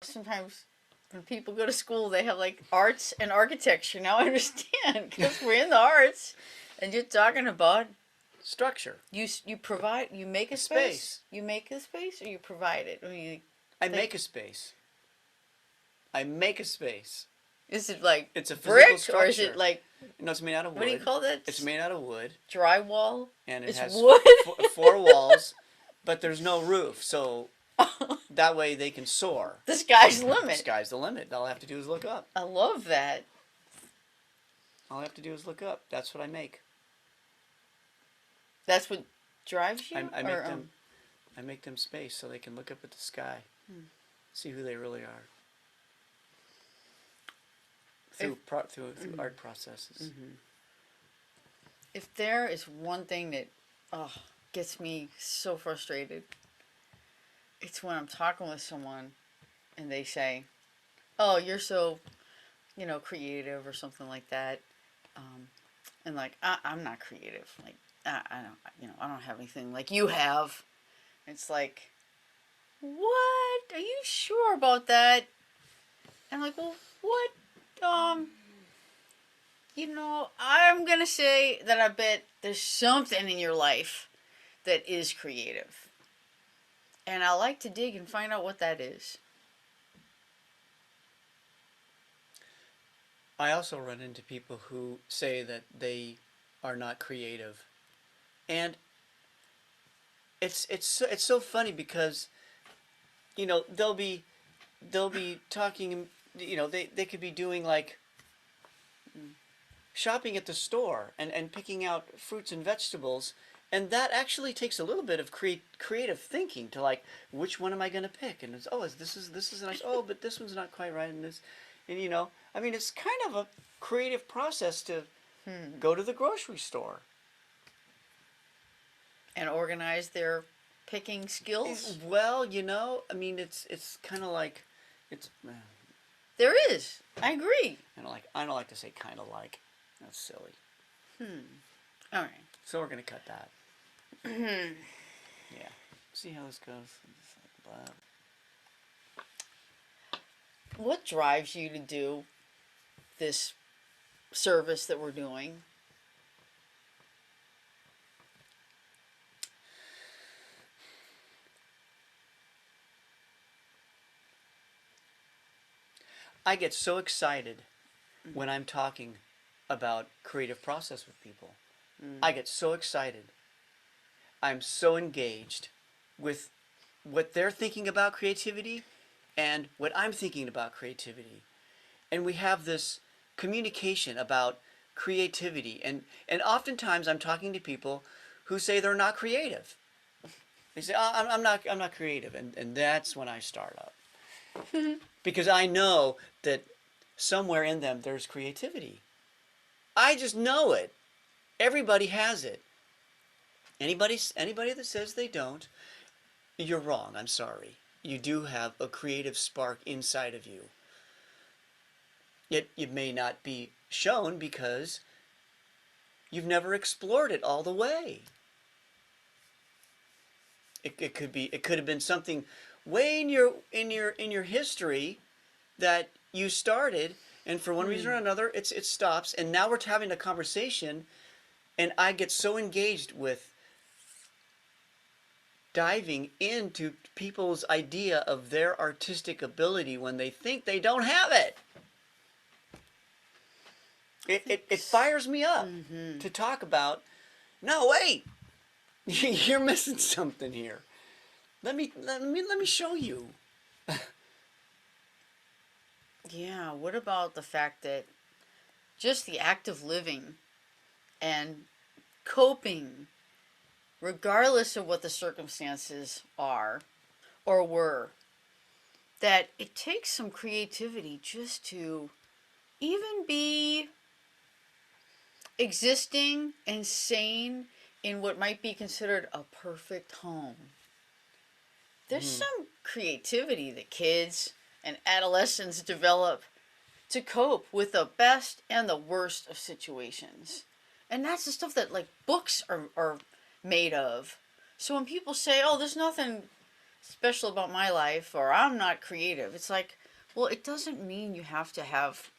sometimes when people go to school, they have like arts and architecture. Now I understand because we're in the arts, and you're talking about structure. You provide, you make a space. You make a space, or you provide it. I make a space. I make a space. Is it like it's a physical brick, structure. or is it like? No, it's made out of wood. What do you call that? It's made out of wood. Drywall. And it has wood. 4 walls, but there's no roof, so that way they can soar. The sky's the limit. The sky's the limit. All I have to do is look up. I love that. All I have to do is look up. That's what I make. That's what drives you? I make them space so they can look up at the sky, see who they really are. Through art processes. If there is one thing that gets me so frustrated, it's when I'm talking with someone and they say, "Oh, you're so, creative," or something like that, and like I'm not creative. Like I don't have anything like you have. It's like, what? Are you sure about that? And I'm like, well, what? I'm gonna say that I bet there's something in your life that is creative. And I like to dig and find out what that is. I also run into people who say that they are not creative. And it's so funny because, they'll be talking, they could be doing like shopping at the store and picking out fruits and vegetables, and that actually takes a little bit of creative thinking to like, which one am I going to pick? And it's, this is nice. Oh, but this one's not quite right. And it's kind of a creative process to go to the grocery store and organize their picking skills. Well, it's kind of like there is. I agree. I don't like to say kind of like. That's silly. All right. So we're going to cut that. Yeah. See how this goes? What drives you to do this service that we're doing? I get so excited when I'm talking about creative process with people. I get so excited. I'm so engaged with what they're thinking about creativity and what I'm thinking about creativity. And we have this communication about creativity. And oftentimes I'm talking to people who say they're not creative. They say, I'm not creative. And that's when I start up. Because I know that somewhere in them there's creativity. I just know it. Everybody has it. Anybody that says they don't, you're wrong. I'm sorry. You do have a creative spark inside of you. Yet it may not be shown because you've never explored it all the way. It could have been something way in your history that you started, and for one reason or another it stops, and now we're having a conversation, and I get so engaged with diving into people's idea of their artistic ability when they think they don't have it. It fires me up to talk about, no, wait, you're missing something here. Let me show you. Yeah, what about the fact that just the act of living and coping, regardless of what the circumstances are or were, that it takes some creativity just to even be existing and sane in what might be considered a perfect home. There's some creativity that kids and adolescents develop to cope with the best and the worst of situations. And that's the stuff that like books are made of. So when people say, oh, there's nothing special about my life, or I'm not creative. It's like, well, it doesn't mean you have to have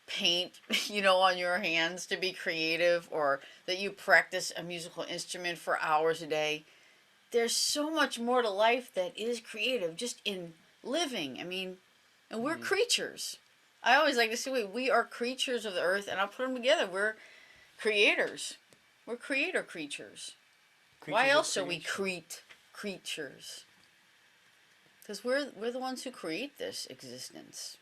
paint, on your hands to be creative, or that you practice a musical instrument for hours a day. There's so much more to life that is creative just in living. I mean, and we're creatures. I always like to say we are creatures of the earth, and I'll put them together. We're creators. We're creator creatures. Why else are we creatures? Because we're the ones who create this existence.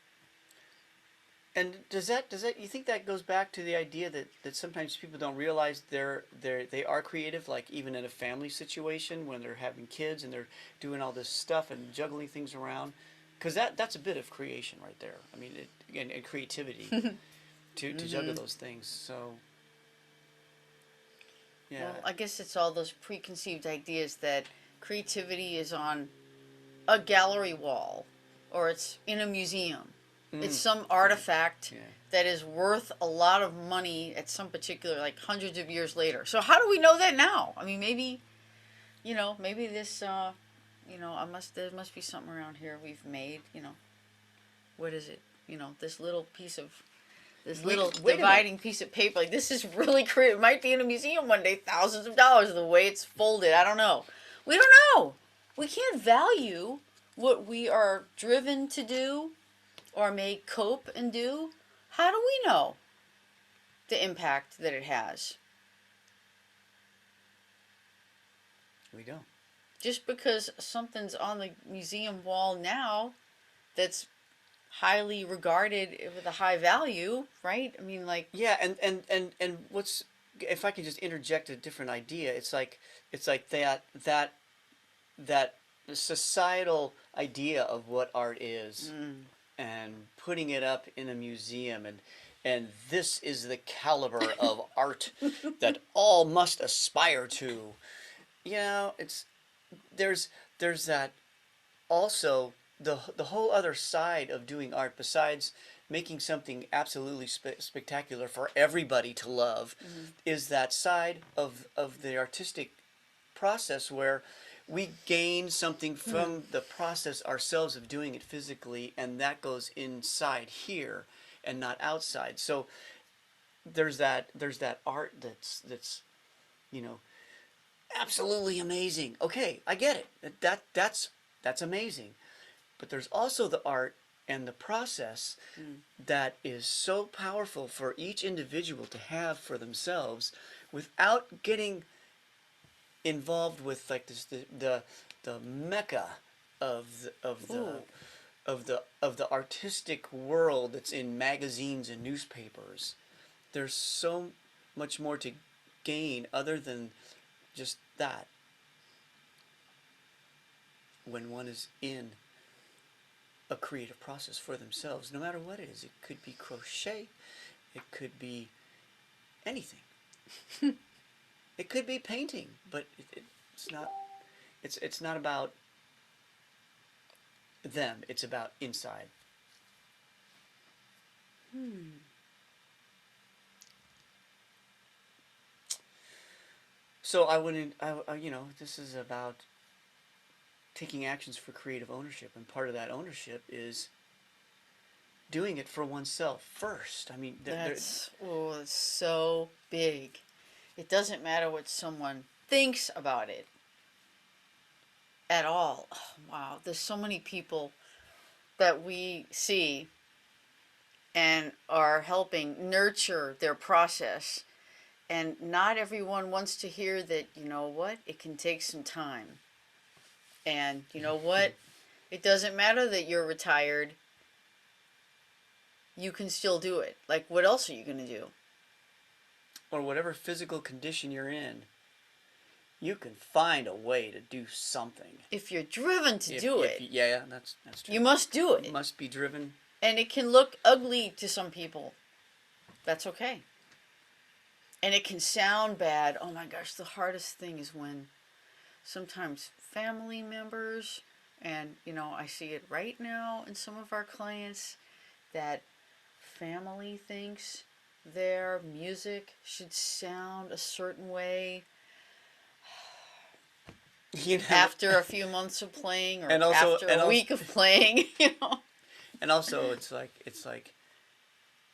And does that you think that goes back to the idea that sometimes people don't realize they are creative, like even in a family situation when they're having kids and they're doing all this stuff and juggling things around, because that's a bit of creation right there. I mean, and creativity to juggle those things. So yeah. Well, I guess it's all those preconceived ideas that creativity is on a gallery wall, or it's in a museum. It's some artifact that is worth a lot of money at some particular, like hundreds of years later. So how do we know that now? I mean, maybe, maybe this, there must be something around here we've made, what is it? This little piece of, dividing piece of paper. Like, this is really creative. It might be in a museum one day, thousands of dollars, the way it's folded. I don't know. We don't know. We can't value what we are driven to do or may cope and do. How do we know the impact that it has? We don't. Just because something's on the museum wall now that's highly regarded with a high value, right? I mean, like, Yeah, and what's, if I can just interject a different idea, it's like that societal idea of what art is, and putting it up in a museum, and this is the caliber of art that all must aspire to. It's there's that also, the whole other side of doing art, besides making something absolutely spectacular for everybody to love, is that side of the artistic process where we gain something from the process ourselves of doing it physically, and that goes inside here and not outside. So there's that art that's absolutely amazing. Okay, I get it. That's amazing. But there's also the art and the process that is so powerful for each individual to have for themselves, without getting involved with, like, this the mecca of the artistic world that's in magazines and newspapers. There's so much more to gain other than just that when one is in a creative process for themselves, no matter what it is. It could be crochet, it could be anything. It could be painting, but it's not. It's not about them. It's about inside. So I wouldn't. This is about taking actions for creative ownership, and part of that ownership is doing it for oneself first. I mean, it's so big. It doesn't matter what someone thinks about it at all. Oh, wow, there's so many people that we see and are helping nurture their process, and not everyone wants to hear that, it can take some time. And it doesn't matter that you're retired. You can still do it. Like, what else are you going to do? Or whatever physical condition you're in, you can find a way to do something. If you're driven to do it. Yeah, that's true. You must do it. You must be driven. And it can look ugly to some people. That's okay. And it can sound bad. Oh my gosh, the hardest thing is when sometimes family members, and I see it right now in some of our clients, that family thinks their music should sound a certain way. You know, after a few months of playing, or and also after and a also week of playing, you know. and also it's like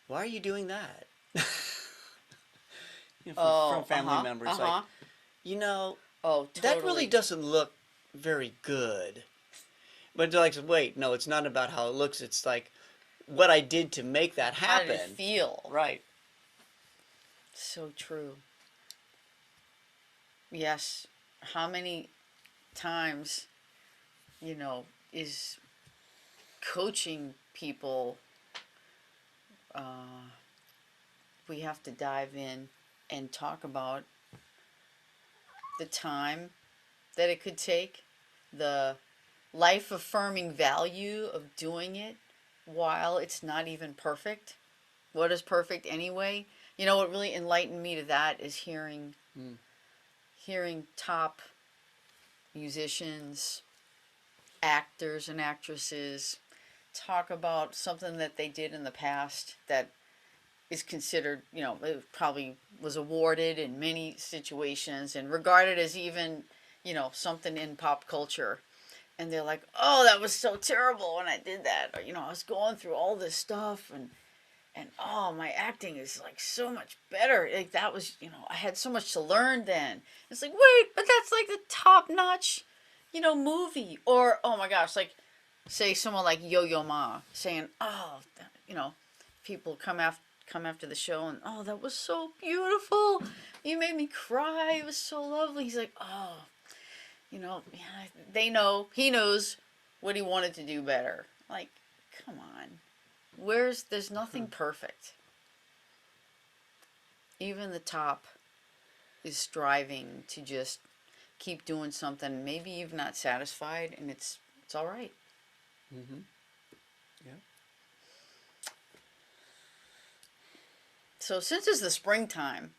why are you doing that? From Oh, family members, like, uh-huh. you know, Oh, that really totally. doesn't look very good. But they're like, wait, no, it's not about how it looks. It's like what I did to make that How did it happen. feel? Right. So true. Yes. How many times, you know, is coaching people, uh, we have to dive in and talk about the time that it could take, the life affirming value of doing it while it's not even perfect. What is perfect anyway? You know what really enlightened me to that is Mm. hearing top musicians, actors and actresses talk about something that they did in the past that is considered, you know, it probably was awarded in many situations and regarded as even, you know, something in pop culture. And they're like, oh, that was so terrible when I did that. Or, you know, I was going through all this stuff and oh, my acting is like so much better. Like that was, you know, I had so much to learn then. It's like, wait, but that's like the top notch, you know, movie. Or oh my gosh, like say someone like Yo-Yo Ma saying, oh, you know, people come after the show and oh, that was so beautiful. You made me cry. It was so lovely. He's like, oh, you know, yeah, they know he knows what he wanted to do better. Like, come on. There's nothing perfect. Even the top is striving to just keep doing something. Maybe even not satisfied, and it's all right. Mm-hmm. Yeah. So since it's the springtime,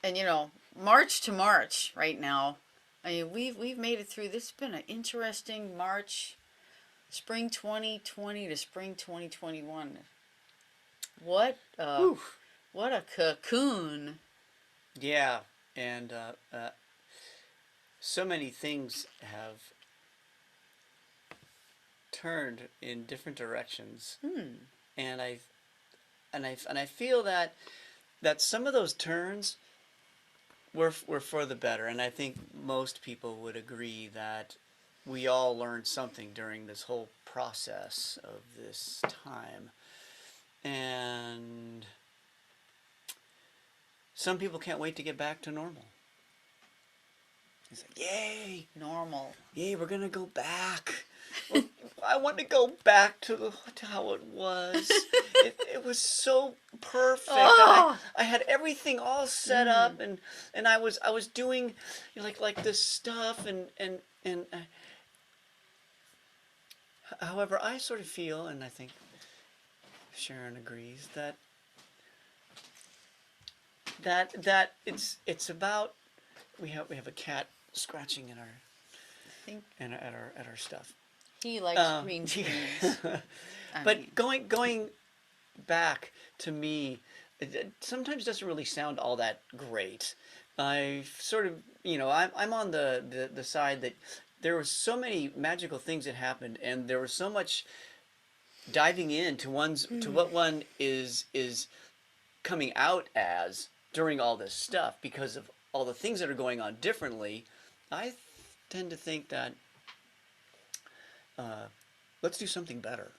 and you know March to March right now, I mean we've made it through. This has been an interesting March, spring 2020 to spring 2021. What Whew. what a cocoon. Yeah. And so many things have turned in different directions, Hmm. and I feel that some of those turns were for the better, and I think most people would agree that we all learned something during this whole process of this time, and some people can't wait to get back to normal. It's like, yay, Normal. yay, we're gonna go back. Well, I want to go back to how it was. It was so perfect. Oh. I had everything all set Mm. up, and I was doing, you know, like this stuff, and however, I sort of feel, and I think Sharon agrees, that it's about, we have a cat scratching I think at our stuff. he likes Uh, green screens. I mean, but going back to me, it sometimes doesn't really sound all that great. I sort of, I'm on the side that there were so many magical things that happened, and there was so much diving into what one is coming out as during all this stuff because of all the things that are going on differently. I tend to think that uh, let's do something better.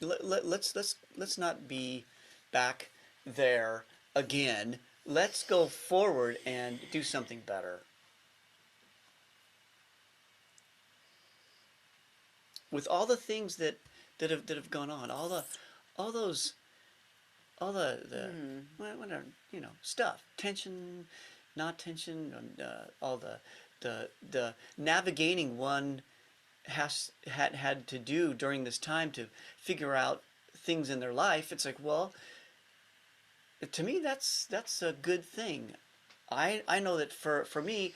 Let's not be back there again. Let's go forward and do something better. With all the things that have gone on, all those all the mm, whatever, stuff, tension, not tension, all the navigating one had to do during this time to figure out things in their life. It's like, well, to me that's a good thing. I know that for me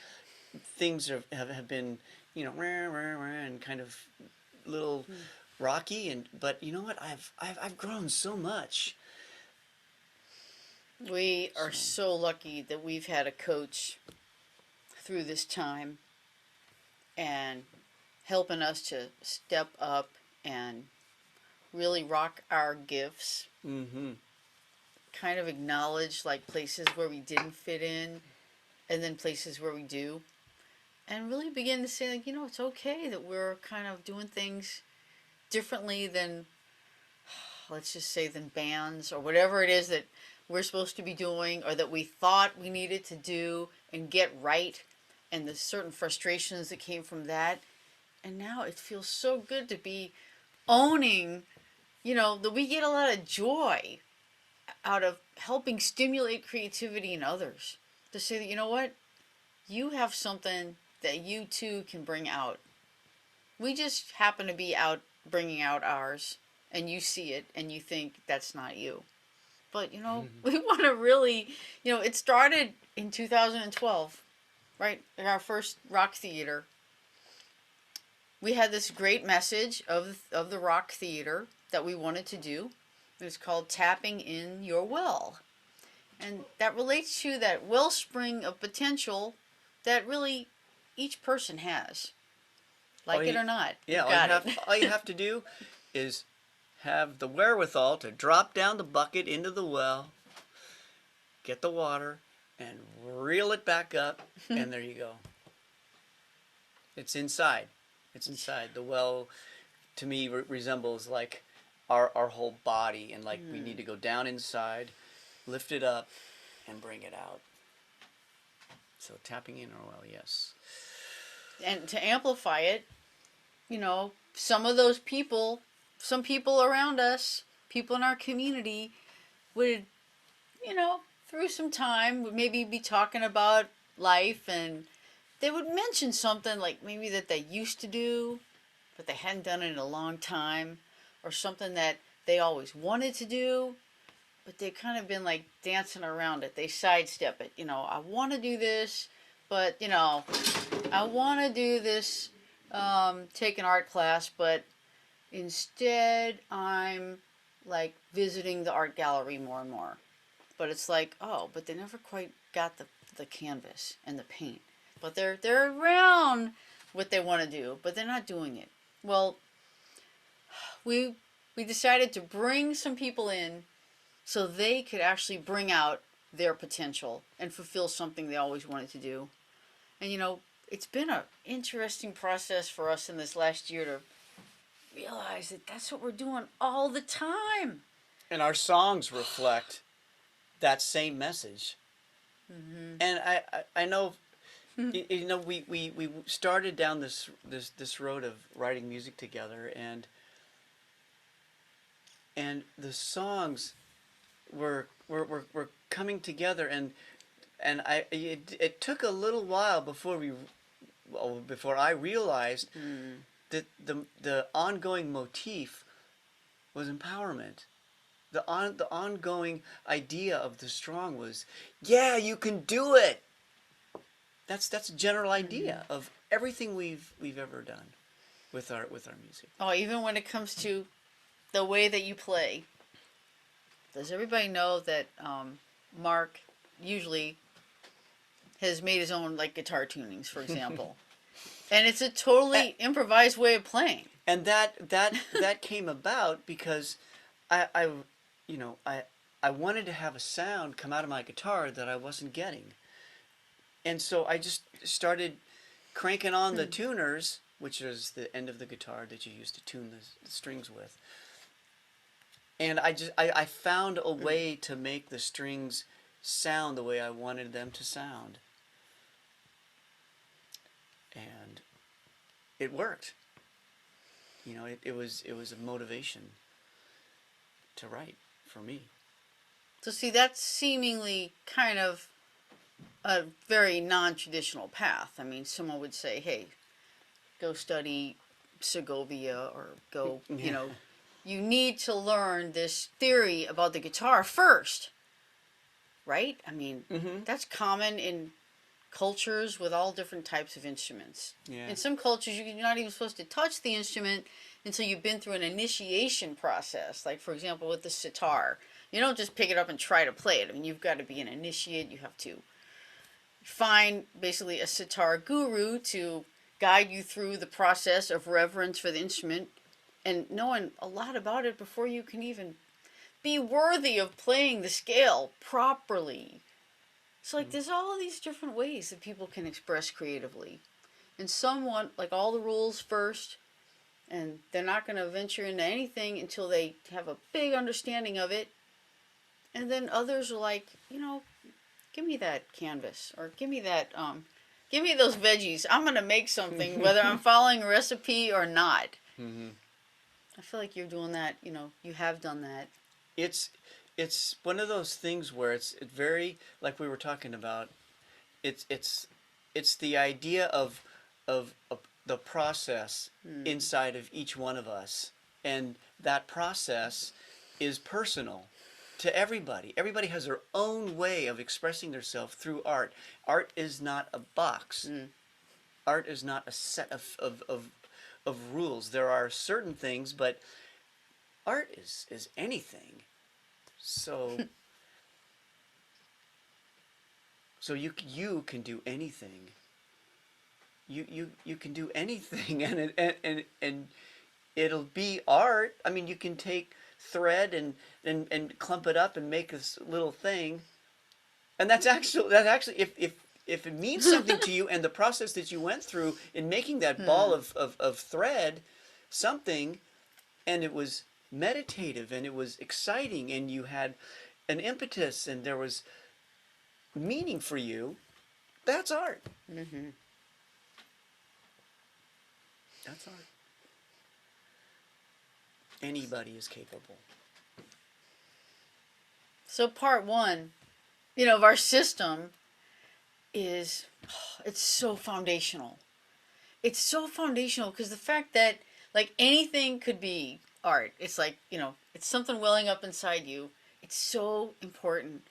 things have been, and kind of little mm. rocky, but you know what, I've grown so much. We are So so lucky that we've had a coach through this time and helping us to step up and really rock our gifts. Mm-hmm. Kind of acknowledge like places where we didn't fit in, and then places where we do, and really begin to say like, it's okay that we're kind of doing things differently than, let's just say, than bands or whatever it is that we're supposed to be doing or that we thought we needed to do and get right, and the certain frustrations that came from that. And now it feels so good to be owning, that we get a lot of joy out of helping stimulate creativity in others. To say that, what? You have something that you too can bring out. We just happen to be out bringing out ours, and you see it and you think that's not you. But, we want to really, it started in 2012, right? In our first rock theater. We had this great message of the rock theater that we wanted to do. It was called Tapping in Your Well. And that relates to that wellspring of potential that really each person has. Like it or not. Yeah, all you have to do is have the wherewithal to drop down the bucket into the well, get the water, and reel it back up, and there you go. It's inside. It's inside. The well, to me, resembles like our whole body, and like we need to go down inside, lift it up, and bring it out. So tapping in our well, yes. And to amplify it, some of those people, some people around us, people in our community would, through some time, would maybe be talking about life, and they would mention something like maybe that they used to do, but they hadn't done it in a long time, or something that they always wanted to do, but they've kind of been like dancing around it. They sidestep it. I want to do this, but, I want to do this, take an art class, but instead I'm like visiting the art gallery more and more. But it's like, oh, but they never quite got the canvas and the paint. But they're around what they want to do, but they're not doing it. Well, we decided to bring some people in so they could actually bring out their potential and fulfill something they always wanted to do. And it's been an interesting process for us in this last year to realize that that's what we're doing all the time. And our songs reflect that same message. Mm-hmm. And I know, we started down this road of writing music together, and the songs were coming together, and it took a little while before I realized that the ongoing motif was empowerment. The ongoing idea of the strong was, yeah, you can do it. That's a general idea of everything we've ever done with our music. Oh, even when it comes to the way that you play. Does everybody know that Mark usually has made his own like guitar tunings, for example, and it's a totally improvised way of playing. And that came about because I wanted to have a sound come out of my guitar that I wasn't getting. And so I just started cranking on the tuners, which is the end of the guitar that you use to tune the strings with. And I found a way to make the strings sound the way I wanted them to sound. And it worked. It was a motivation to write for me. So see, that's seemingly kind of a very non-traditional path. I mean, someone would say, hey, go study Segovia, or go, you need to learn this theory about the guitar first, right? I mean, that's common in cultures with all different types of instruments. Yeah. In some cultures, you're not even supposed to touch the instrument until you've been through an initiation process. Like, for example, with the sitar. You don't just pick it up and try to play it. I mean, you've got to be an initiate. You have to find basically a sitar guru to guide you through the process of reverence for the instrument and knowing a lot about it before you can even be worthy of playing the scale properly. So, like, there's all these different ways that people can express creatively. And some want, like, all the rules first, and they're not going to venture into anything until they have a big understanding of it. And then others are like, give me that canvas, or give me those veggies. I'm going to make something, whether I'm following a recipe or not. Mm-hmm. I feel like you're doing that, you have done that. It's one of those things where it's very, like we were talking about. It's the idea of the process inside of each one of us, and that process is personal to everybody. Everybody has their own way of expressing themselves through art. Art is not a box. Art is not a set of rules. There are certain things, but art is anything. So so you can do anything. You can do anything, and it'll be art. I mean, you can take thread and clump it up and make this little thing, and that's actually if it means something to you, and the process that you went through in making that ball of thread something, and it was meditative and it was exciting and you had an impetus and there was meaning for you, that's art. Mm-hmm. That's art. Anybody is capable. So part one, of our system is, it's so foundational. It's so foundational because the fact that, like, anything could be art. It's like, it's something welling up inside you. It's so important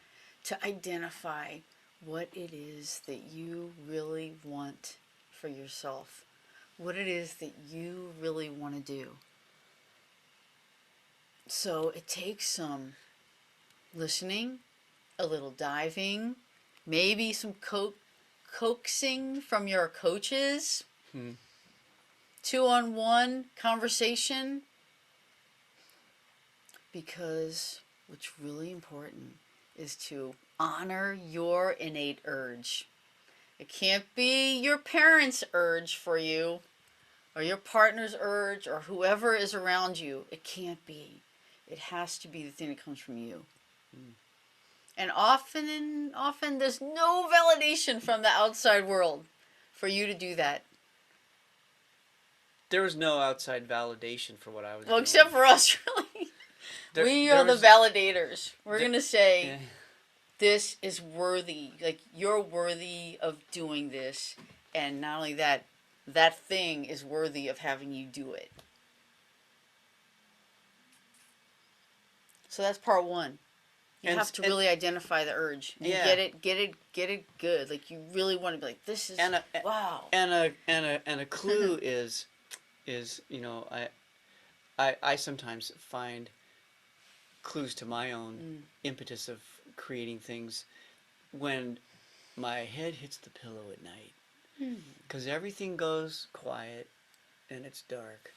to identify what it is that you really want for yourself, what it is that you really want to do. So it takes some listening, a little diving, maybe some coaxing from your coaches, 2-on-1 conversation, because what's really important is to honor your innate urge. It can't be your parents' urge for you, or your partner's urge, or whoever is around you. It can't be. It has to be the thing that comes from you. And often there's no validation from the outside world for you to do that. There was no outside validation for what I was doing. Well, except for us, really. We are the validators. We're going to say, this is worthy. Like, you're worthy of doing this. And not only that, that thing is worthy of having you do it. So that's part one. You have to really identify the urge and get it good. Like, you really want to be like, this is wow. And a clue is I sometimes find clues to my own impetus of creating things when my head hits the pillow at night, because everything goes quiet and it's dark,